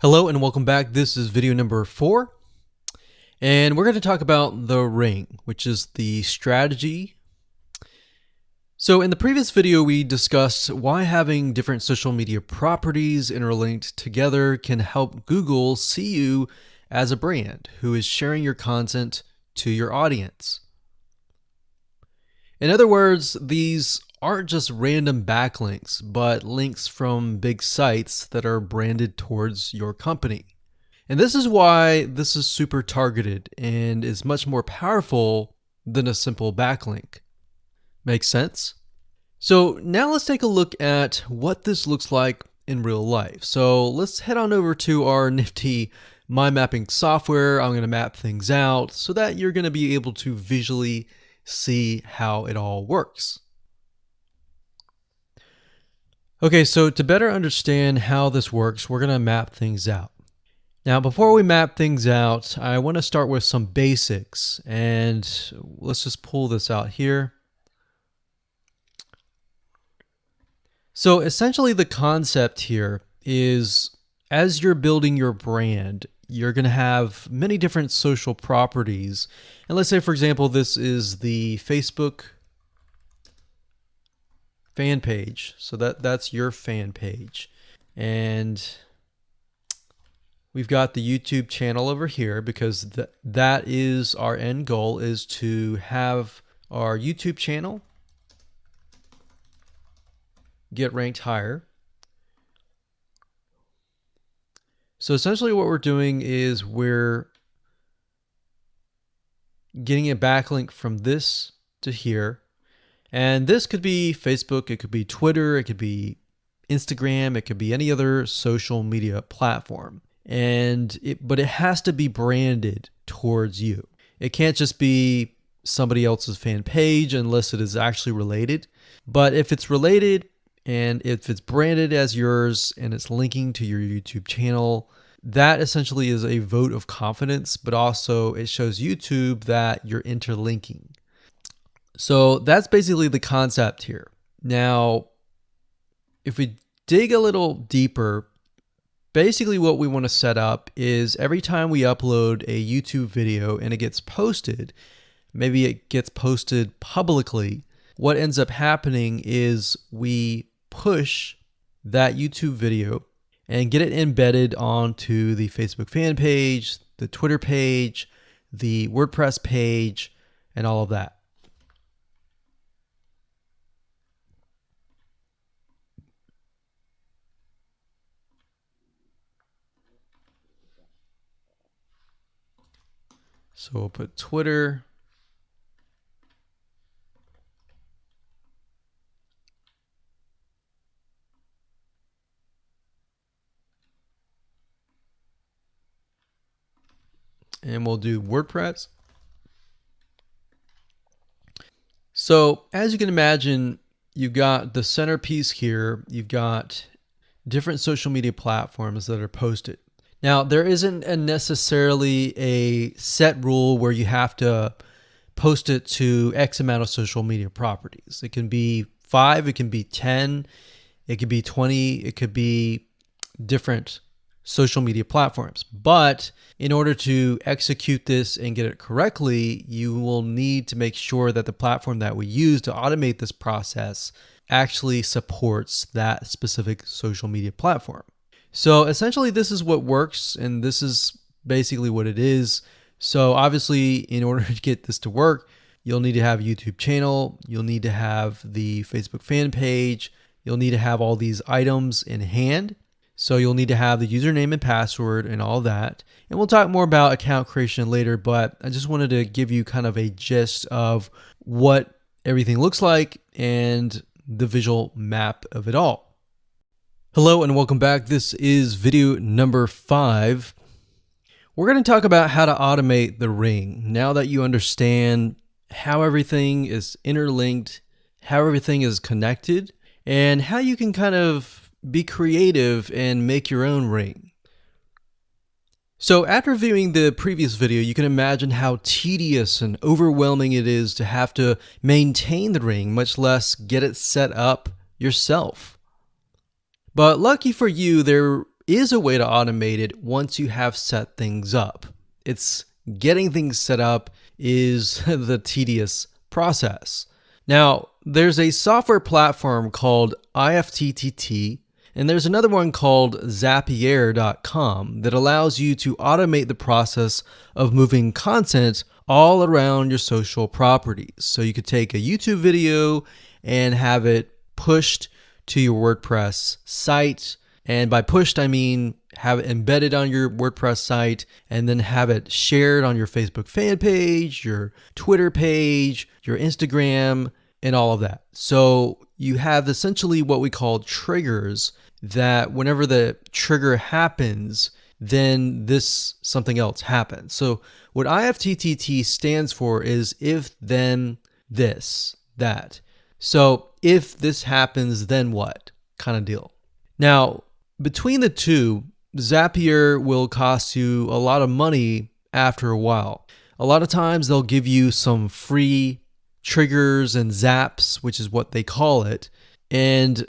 Hello and welcome back. This is video number 4, and we're going to talk about the ring, which is the strategy. So in the previous video, we discussed why having different social media properties interlinked together can help Google see you as a brand who is sharing your content to your audience. In other words, these aren't just random backlinks, but links from big sites that are branded towards your company. And this is why this is super targeted and is much more powerful than a simple backlink. Makes sense? So now let's take a look at what this looks like in real life. So let's head on over to our nifty mind mapping software. I'm going to map things out so that you're going to be able to visually see how it all works. Okay, so to better understand how this works, we're going to map things out. Now, before we map things out, I want to start with some basics, and let's just pull this out here. So essentially the concept here is, as you're building your brand, you're going to have many different social properties. And let's say, for example, this is the Facebook fan page. So that's your fan page. And we've got the YouTube channel over here because that is our end goal, is to have our YouTube channel get ranked higher. So essentially what we're doing is we're getting a backlink from this to here. And this could be Facebook, it could be Twitter, it could be Instagram, it could be any other social media platform. But it has to be branded towards you. It can't just be somebody else's fan page unless it is actually related. But if it's related and if it's branded as yours and it's linking to your YouTube channel, that essentially is a vote of confidence, but also it shows YouTube that you're interlinking. So that's basically the concept here. Now, if we dig a little deeper, basically what we want to set up is every time we upload a YouTube video and it gets posted, maybe it gets posted publicly, what ends up happening is we push that YouTube video and get it embedded onto the Facebook fan page, the Twitter page, the WordPress page, and all of that. So we'll put Twitter. And we'll do WordPress. So as you can imagine, you've got the centerpiece here. You've got different social media platforms that are posted. Now, there isn't necessarily a set rule where you have to post it to X amount of social media properties. It can be 5, it can be 10, it could be 20, it could be different social media platforms. But in order to execute this and get it correctly, you will need to make sure that the platform that we use to automate this process actually supports that specific social media platform. So essentially this is what works, and this is basically what it is. So obviously, in order to get this to work, you'll need to have a YouTube channel, you'll need to have the Facebook fan page, you'll need to have all these items in hand. So you'll need to have the username and password and all that. And we'll talk more about account creation later, but I just wanted to give you kind of a gist of what everything looks like and the visual map of it all. Hello and welcome back. This is video number 5. We're going to talk about how to automate the ring. Now that you understand how everything is interlinked, how everything is connected, and how you can kind of be creative and make your own ring. So after viewing the previous video, you can imagine how tedious and overwhelming it is to have to maintain the ring, much less get it set up yourself. But lucky for you, there is a way to automate it once you have set things up. It's getting things set up is the tedious process. Now, there's a software platform called IFTTT, and there's another one called Zapier.com that allows you to automate the process of moving content all around your social properties. So you could take a YouTube video and have it pushed to your WordPress site. And by pushed, I mean have it embedded on your WordPress site and then have it shared on your Facebook fan page, your Twitter page, your Instagram, and all of that. So you have essentially what we call triggers that whenever the trigger happens, then something else happens. So what IFTTT stands for is if, then, this, that. So if this happens, then what kind of deal. Now, between the two, Zapier will cost you a lot of money after a while. A lot of times they'll give you some free triggers and zaps, which is what they call it. And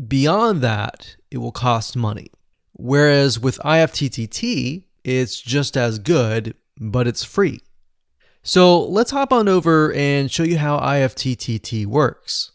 beyond that, it will cost money. Whereas with IFTTT, it's just as good, but it's free. So let's hop on over and show you how IFTTT works.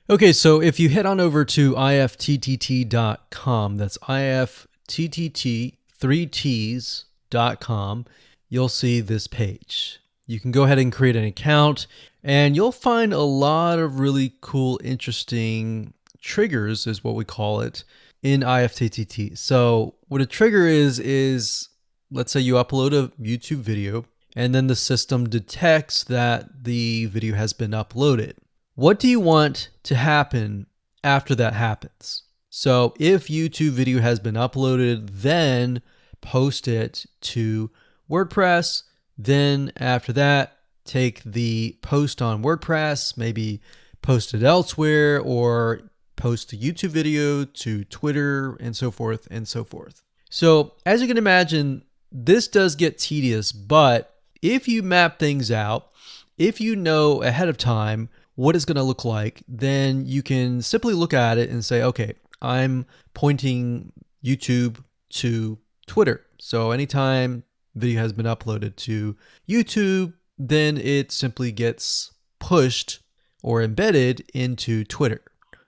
Okay, so if you head on over to ifttt.com, that's ifttt3ts.com, you'll see this page. You can go ahead and create an account, and you'll find a lot of really cool, interesting triggers, is what we call it, in IFTTT. So what a trigger is let's say you upload a YouTube video, and then the system detects that the video has been uploaded. What do you want to happen after that happens? So if YouTube video has been uploaded, then post it to WordPress. Then after that, take the post on WordPress, maybe post it elsewhere, or post the YouTube video to Twitter, and so forth and so forth. So as you can imagine, this does get tedious, but if you map things out, if you know ahead of time what it's going to look like, then you can simply look at it and say, okay, I'm pointing YouTube to Twitter. So anytime video has been uploaded to YouTube, then it simply gets pushed or embedded into Twitter.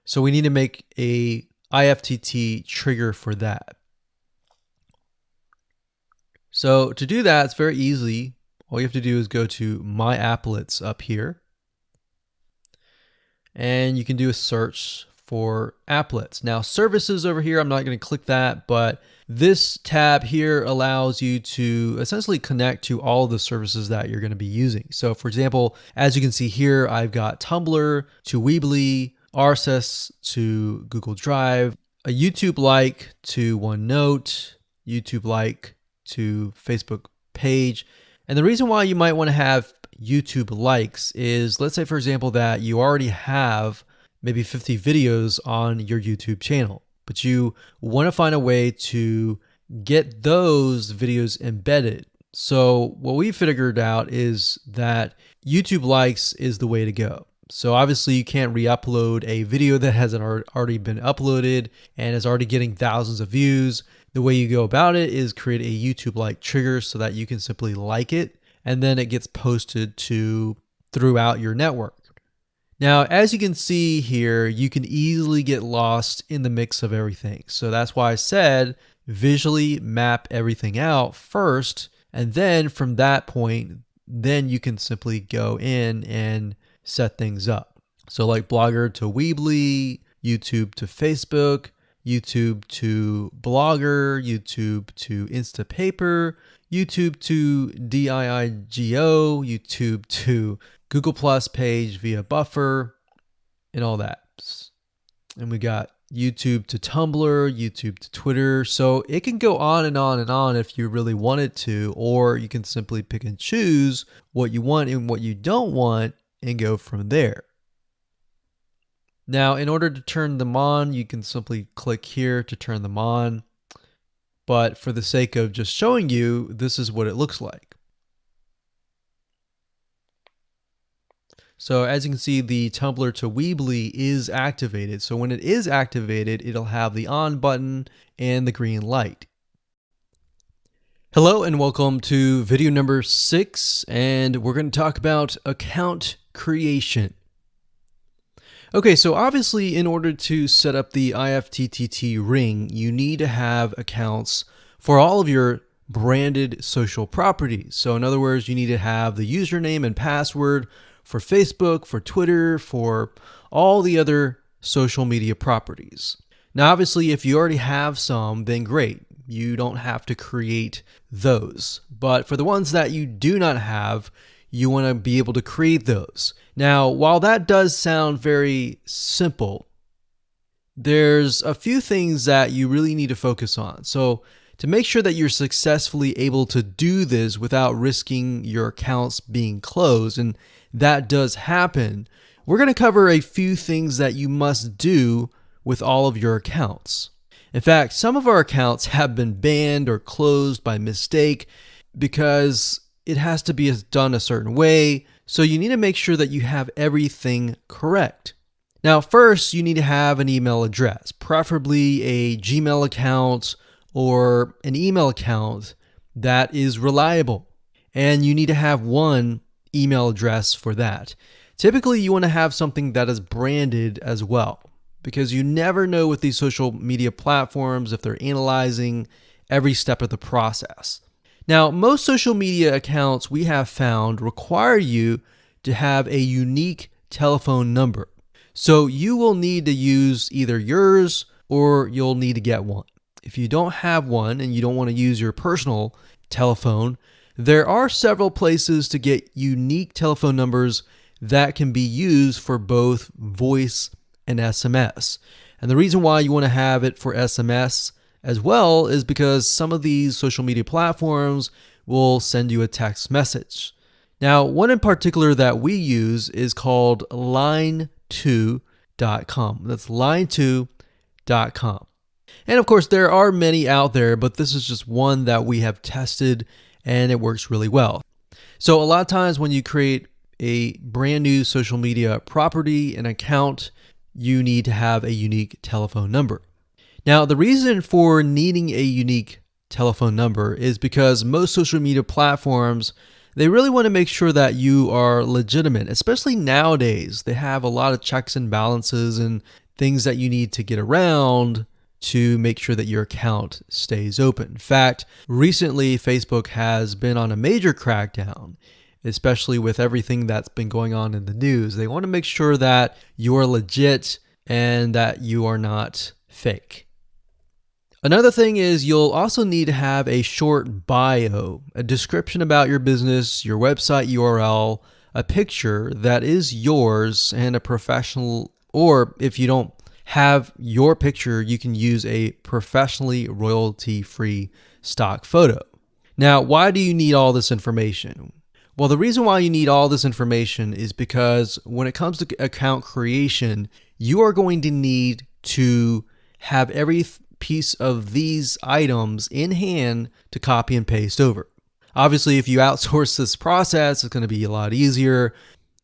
So we need to make a IFTTT trigger for that. So to do that, it's very easy. All you have to do is go to My Applets up here, and you can do a search for applets. Now services over here, I'm not going to click that, but this tab here allows you to essentially connect to all of the services that you're going to be using. So for example, as you can see here, I've got Tumblr to Weebly, RSS to Google Drive, a YouTube like to OneNote, YouTube like to Facebook page. And the reason why you might want to have YouTube likes is, let's say for example that you already have maybe 50 videos on your YouTube channel, but you want to find a way to get those videos embedded. So what we figured out is that YouTube likes is the way to go. So obviously you can't re-upload a video that hasn't already been uploaded and is already getting thousands of views. The way you go about it is create a YouTube like trigger so that you can simply like it, and then it gets posted to throughout your network. Now, as you can see here, you can easily get lost in the mix of everything. So that's why I said visually map everything out first, and then from that point, then you can simply go in and set things up. So like Blogger to Weebly, YouTube to Facebook, YouTube to Blogger, YouTube to Instapaper, YouTube to DIIGO, YouTube to Google Plus page via Buffer, and all that. And we got YouTube to Tumblr, YouTube to Twitter. So it can go on and on and on if you really wanted to, or you can simply pick and choose what you want and what you don't want and go from there. Now, in order to turn them on, you can simply click here to turn them on. But for the sake of just showing you, this is what it looks like. So as you can see, the Tumblr to Weebly is activated. So when it is activated, it'll have the on button and the green light. Hello and welcome to video number 6, and we're going to talk about account creation. Okay, so obviously in order to set up the IFTTT ring, you need to have accounts for all of your branded social properties. So in other words, you need to have the username and password for Facebook, for Twitter, for all the other social media properties. Now, obviously, if you already have some, then great. You don't have to create those. But for the ones that you do not have, you want to be able to create those. Now, while that does sound very simple, there's a few things that you really need to focus on. So to make sure that you're successfully able to do this without risking your accounts being closed, and that does happen, we're going to cover a few things that you must do with all of your accounts. In fact, some of our accounts have been banned or closed by mistake because it has to be done a certain way. So you need to make sure that you have everything correct. Now, first, you need to have an email address, preferably a Gmail account or an email account that is reliable. And you need to have one email address for that. Typically, you want to have something that is branded as well, because you never know with these social media platforms if they're analyzing every step of the process. Now, most social media accounts we have found require you to have a unique telephone number. So you will need to use either yours or you'll need to get one. If you don't have one and you don't want to use your personal telephone, there are several places to get unique telephone numbers that can be used for both voice and SMS. And the reason why you want to have it for SMS as well is because some of these social media platforms will send you a text message. Now, one in particular that we use is called line2.com. That's line2.com. And of course, there are many out there, but this is just one that we have tested and it works really well. So a lot of times when you create a brand new social media property, an account, you need to have a unique telephone number. Now, the reason for needing a unique telephone number is because most social media platforms, they really want to make sure that you are legitimate, especially nowadays. They have a lot of checks and balances and things that you need to get around to make sure that your account stays open. In fact, recently Facebook has been on a major crackdown, especially with everything that's been going on in the news. They want to make sure that you are legit and that you are not fake. Another thing is you'll also need to have a short bio, a description about your business, your website URL, a picture that is yours, and a professional, or if you don't have your picture, you can use a professionally royalty-free stock photo. Now, why do you need all this information? Well, the reason why you need all this information is because when it comes to account creation, you are going to need to have every piece of these items in hand to copy and paste over. Obviously, if you outsource this process, it's going to be a lot easier.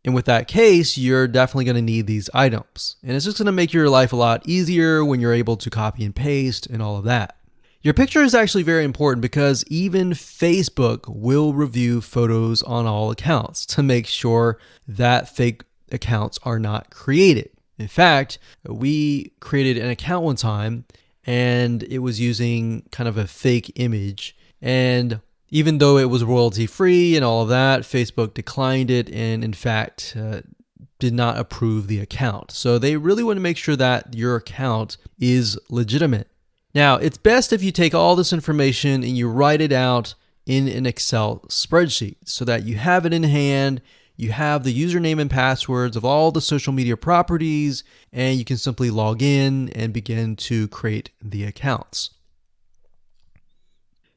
And with that case, you're definitely going to need these items. And it's just going to make your life a lot easier when you're able to copy and paste and all of that. Your picture is actually very important because even Facebook will review photos on all accounts to make sure that fake accounts are not created. In fact, we created an account one time and it was using kind of a fake image. And even though it was royalty free and all of that, Facebook declined it and in fact did not approve the account. So they really want to make sure that your account is legitimate. Now, it's best if you take all this information and you write it out in an Excel spreadsheet so that you have it in hand, you have the username and passwords of all the social media properties, and you can simply log in and begin to create the accounts.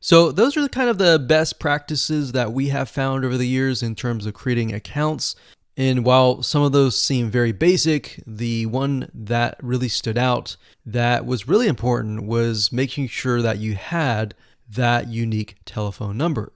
So those are kind of the best practices that we have found over the years in terms of creating accounts. And while some of those seem very basic, the one that really stood out that was really important was making sure that you had that unique telephone number.